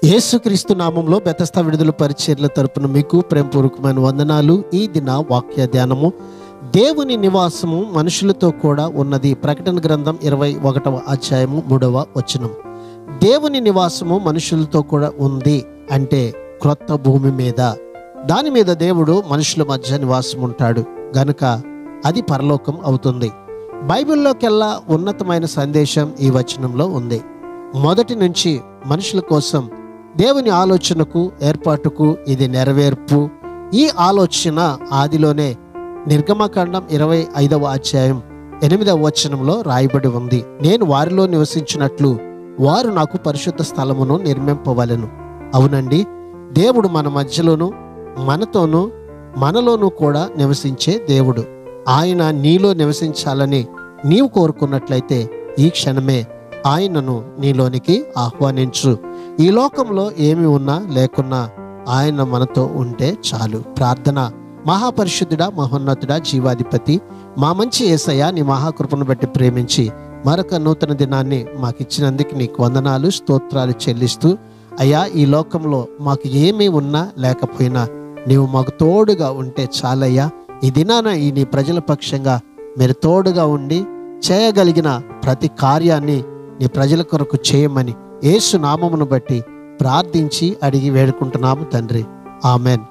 యేసుక్రీస్తు నామంలో బెతస్తా విడుదల పరిచర్ల తరపున మీకు ప్రేమపూర్వకమైన వందనాలు. ఈ దిన వాక్య ధ్యానము, దేవుని నివాసము మనుషులతో కూడా ఉన్నది. ప్రకటన గ్రంథం 21వ అధ్యాయము 3వ వచనం. దేవుని నివాసము మనుషులతో కూడా ఉంది అంటే క్రొత్త భూమి మీద, దాని మీద దేవుడు మనుషుల మధ్య నివాసం ఉంటాడు గనుక అది పరలోకం అవుతుంది. బైబిల్లోకెల్లా ఉన్నతమైన సందేశం ఈ వచనంలో ఉంది. మొదటి నుంచి మనుషుల కోసం దేవుని ఆలోచనకు, ఏర్పాటుకు ఇది నెరవేర్పు. ఈ ఆలోచన ఆదిలోనే నిర్గమకాండం 25వ అధ్యాయం 8వ వచనంలో రాయబడి ఉంది. నేను వారిలో నివసించినట్లు వారు నాకు పరిశుద్ధ స్థలమును నిర్మింపవలెను. అవునండి, దేవుడు మన మధ్యలోను, మనతోనూ, మనలోనూ కూడా నివసించే దేవుడు. ఆయన నీలో నివసించాలని నీవు కోరుకున్నట్లయితే ఈ క్షణమే ఆయనను నీలోనికి ఆహ్వానించు. ఈ లోకంలో ఏమి ఉన్నా లేకున్నా ఆయన మనతో ఉంటే చాలు. ప్రార్థన. మహాపరిశుద్ధుడా, మహోన్నతుడా, జీవాధిపతి, మా మంచి యేసయ్య, నీ మహాకృపను బట్టి ప్రేమించి మరొక నూతన దినాన్ని మాకు ఇచ్చినందుకు నీకు వందనాలు, స్తోత్రాలు చెల్లిస్తూ, అయ్యా, ఈ లోకంలో మాకు ఏమీ ఉన్నా లేకపోయినా నీవు మాకు తోడుగా ఉంటే చాలయ్యా. ఈ దినాన ఈ నీ ప్రజల పక్షంగా మీరు తోడుగా ఉండి చేయగలిగిన ప్రతి కార్యాన్ని నీ ప్రజల కొరకు చేయమని యేసు నామమును బట్టి ప్రార్థించి అడిగి వేడుకుంటున్నాము తండ్రి. ఆమెన్.